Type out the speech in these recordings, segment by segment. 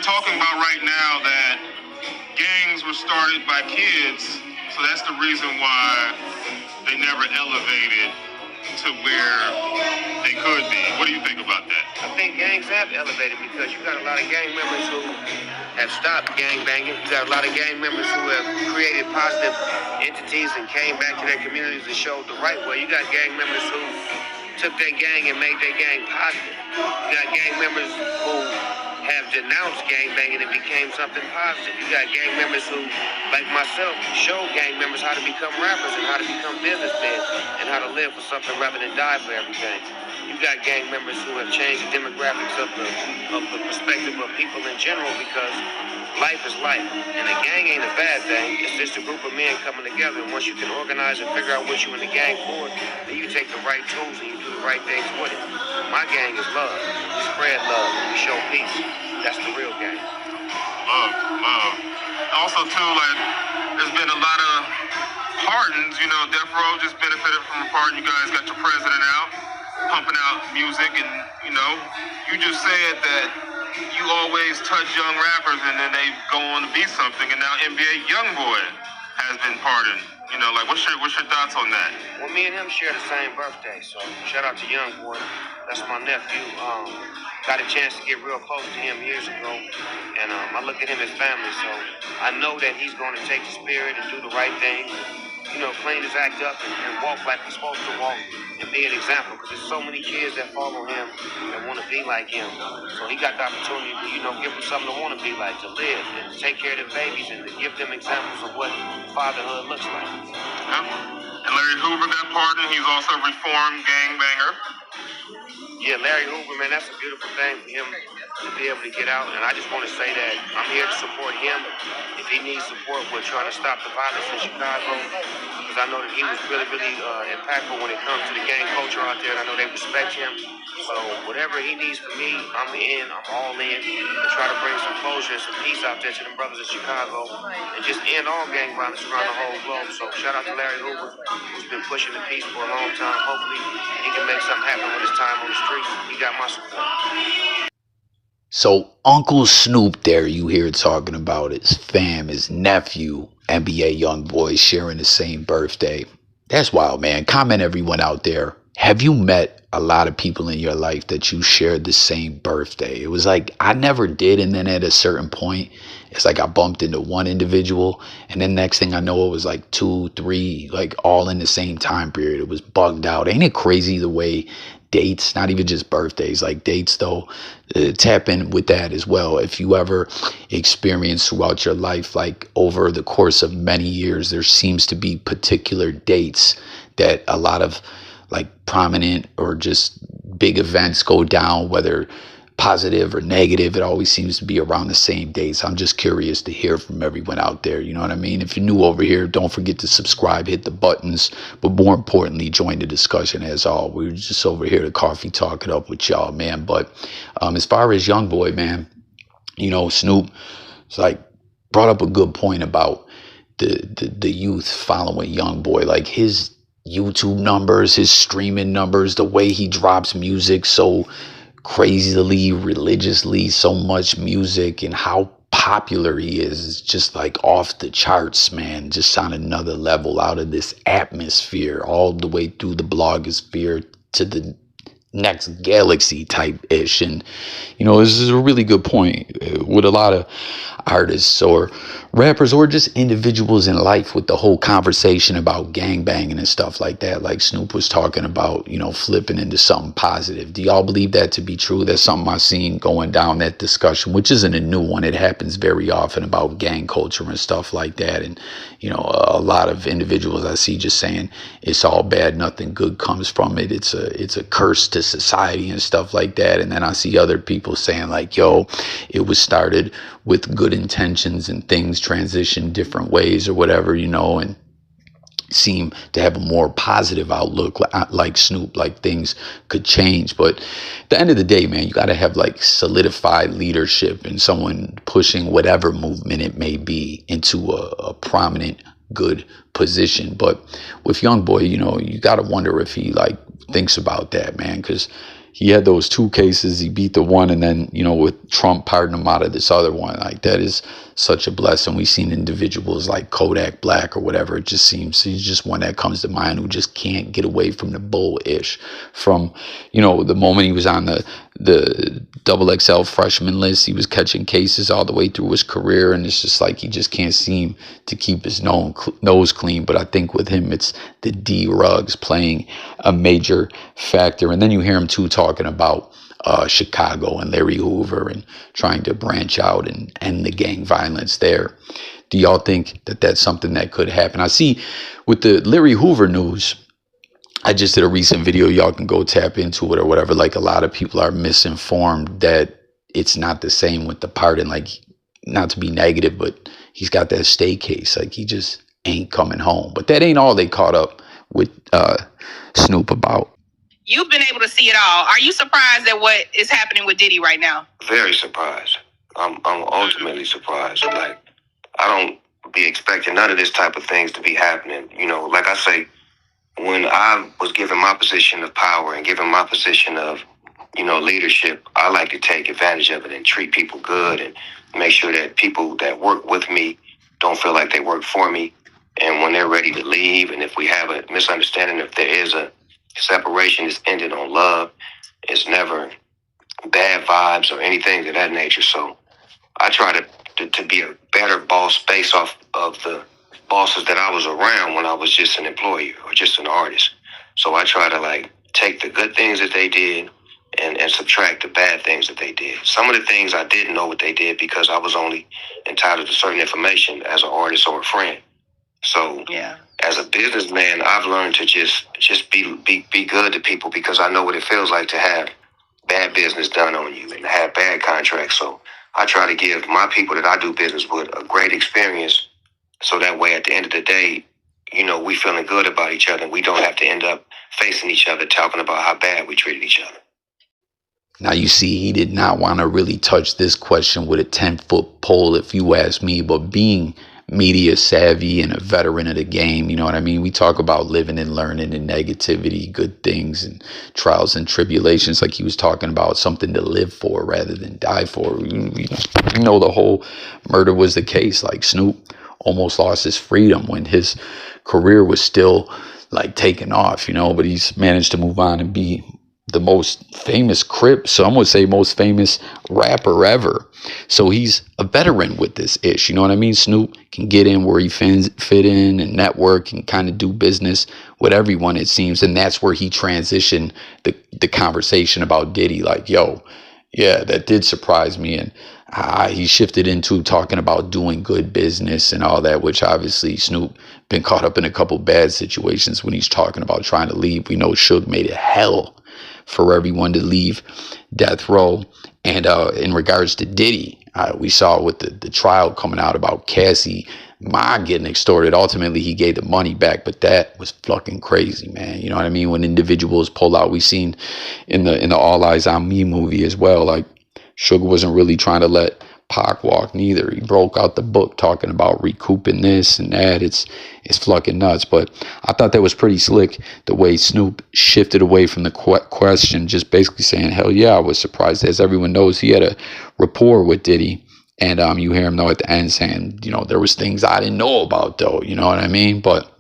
they're talking about right now that gangs were started by kids, so that's the reason why they never elevated to where they could be. What do you think about that? I think gangs have elevated because you got a lot of gang members who have stopped gang banging. You got a lot of gang members who have created positive entities and came back to their communities and showed the right way. You got gang members who took their gang and made their gang positive. You got gang members who have denounced gang banging and became something positive. You got gang members who, like myself, showed gang members how to become rappers and how to become businessmen and how to live for something rather than die for everything. You got gang members who have changed the demographics of the perspective of people in general because life is life. And a gang ain't a bad thing. It's just a group of men coming together. And once you can organize and figure out what you in the gang for, then you take the right tools and you do the right things with it. My gang is love. We spread love. We show peace. That's the real gang. Love. Also, too, like, there's been a lot of pardons. You know, Death Row just benefited from a pardon. You guys got your president out, pumping out music, and, you know, you just said that you always touch young rappers and then they go on to be something, and now NBA YoungBoy has been pardoned. You know, like, what's your thoughts on that? Well, me and him share the same birthday, so shout out to YoungBoy. That's my nephew. Got a chance to get real close to him years ago, and I look at him as family, so I know that he's going to take the spirit and do the right thing, you know, clean his act up and walk like he's supposed to walk and be an example, because there's so many kids that follow him and want to be like him. So he got the opportunity to, you know, give them something to want to be like, to live and to take care of their babies and to give them examples of what fatherhood looks like. Yeah. And Larry Hoover got pardoned. He's also a reformed gangbanger. Yeah, Larry Hoover, man, that's a beautiful thing for him to be able to get out. And I just want to say that I'm here to support him. If he needs support, we're trying to stop the violence in Chicago, because I know that he was really, really impactful when it comes to the gang culture out there, and I know they respect him. So whatever he needs from me, I'm in, I'm all in, to try to bring some closure and some peace out there to them brothers in Chicago, and just end all gang violence around the whole globe. So shout out to Larry Hoover, who's been pushing the peace for a long time. Hopefully he can make something happen with his time on the streets. He got my support. So Uncle Snoop there, you hear talking about his fam, his nephew, NBA YoungBoy sharing the same birthday. That's wild, man. Comment, everyone out there. Have you met a lot of people in your life that you shared the same birthday? It was like, I never did. And then at a certain point, it's like I bumped into one individual. And then next thing I know, it was like 2, 3, like all in the same time period. It was bugged out. Ain't it crazy the way dates, not even just birthdays, like dates though, tap in with that as well. If you ever experience throughout your life, like over the course of many years, there seems to be particular dates that a lot of like prominent or just big events go down, whether positive or negative. It always seems to be around the same dates. I'm just curious to hear from everyone out there. You know what I mean? If you're new over here, don't forget to subscribe, hit the buttons, but more importantly, join the discussion as all. We're just over here to coffee talk it up with y'all, man. But as far as YoungBoy, man, you know, Snoop, it's like brought up a good point about the youth following YoungBoy, like his YouTube numbers, his streaming numbers, the way he drops music so crazily, religiously, so much music, and how popular he is just like off the charts, man. Just on another level, out of this atmosphere, all the way through the blogosphere to the next galaxy type ish. And you know, this is a really good point with a lot of artists or rappers or just individuals in life, with the whole conversation about gang banging and stuff like that. Like Snoop was talking about, you know, flipping into something positive. Do y'all believe that to be true? That's something I've seen going down, that discussion, which isn't a new one. It happens very often about gang culture and stuff like that. And you know, a lot of individuals I see just saying it's all bad, nothing good comes from it. It's a curse to society and stuff like that. And then I see other people saying like, yo, it was started with good intentions and things transition different ways or whatever, you know, and seem to have a more positive outlook, like Snoop, like things could change. But at the end of the day, man, you got to have like solidified leadership and someone pushing whatever movement it may be into a prominent, good position. But with YoungBoy, you know, you got to wonder if he like thinks about that, man, because he had those 2 cases. He beat the one, and then, you know, with Trump pardoning him out of this other one. Like, that is such a blessing. We've seen individuals like Kodak Black or whatever. It just seems he's just one that comes to mind who just can't get away from the bullish. From, you know, the moment he was on the XXL freshman list, he was catching cases all the way through his career, and it's just like he just can't seem to keep his nose clean. But I think with him, it's the D-Rugs playing a major factor. And then you hear him too talking about Chicago and Larry Hoover and trying to branch out and end the gang violence there. Do y'all think that that's something that could happen? I see with the Larry Hoover news, I just did a recent video. Y'all can go tap into it or whatever. Like, a lot of people are misinformed that it's not the same with the pardon. Like, not to be negative, but he's got that stay case. Like, he just ain't coming home. But that ain't all they caught up with Snoop about. You've been able to see it all. Are you surprised at what is happening with Diddy right now? Very surprised. I'm ultimately surprised. Like, I don't be expecting none of this type of things to be happening. You know, like I say, when I was given my position of power and given my position of, you know, leadership, I like to take advantage of it and treat people good and make sure that people that work with me don't feel like they work for me. And when they're ready to leave, and if we have a misunderstanding, if there is a separation, it's ended on love. It's never bad vibes or anything of that nature. So I try to be a better boss based off of the bosses that I was around when I was just an employee or just an artist. So I try to, like, take the good things that they did and subtract the bad things that they did. Some of the things I didn't know what they did because I was only entitled to certain information as an artist or a friend. So yeah, as a businessman, I've learned to just be good to people because I know what it feels like to have bad business done on you and to have bad contracts. So I try to give my people that I do business with a great experience, so that way at the end of the day, you know, we feeling good about each other and we don't have to end up facing each other talking about how bad we treated each other. Now, you see, he did not want to really touch this question with a 10-foot pole, if you ask me, but being media savvy and a veteran of the game, you know what I mean? We talk about living and learning and negativity, good things and trials and tribulations, like he was talking about something to live for rather than die for. You know, the whole murder was the case. Like, Snoop almost lost his freedom when his career was still, like, taking off, you know, but he's managed to move on and be the most famous crip, some would say most famous rapper ever. So he's a veteran with this ish, you know what I mean? Snoop can get in where he fit in and network and kind of do business with everyone, it seems. And that's where he transitioned the conversation about Diddy. Like, yo, yeah, that did surprise me. And he shifted into talking about doing good business and all that, which obviously Snoop been caught up in a couple bad situations when he's talking about trying to leave. We know Suge made it hell for everyone to leave death row. And in regards to Diddy, we saw with the trial coming out about Cassie Ma getting extorted. Ultimately, he gave the money back, but that was fucking crazy, man. You know what I mean? When individuals pull out, we seen in the All Eyes on Me movie as well. Like, Suge wasn't really trying to let Pac walk neither. He broke out the book talking about recouping this and that. It's fucking nuts. But I thought that was pretty slick, the way Snoop shifted away from the question, just basically saying, hell yeah, I was surprised. As everyone knows, he had a rapport with Diddy. And you hear him, though, at the end saying, you know, there was things I didn't know about, though. You know what I mean? But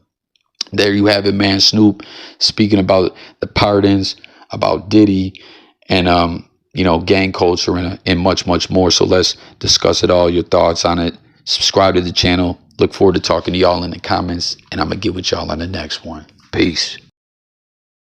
there you have it, man. Snoop speaking about the pardons, about Diddy, and you know, gang culture and much, much more. So let's discuss it all, your thoughts on it. Subscribe to the channel. Look forward to talking to y'all in the comments. And I'm going to get with y'all on the next one. Peace.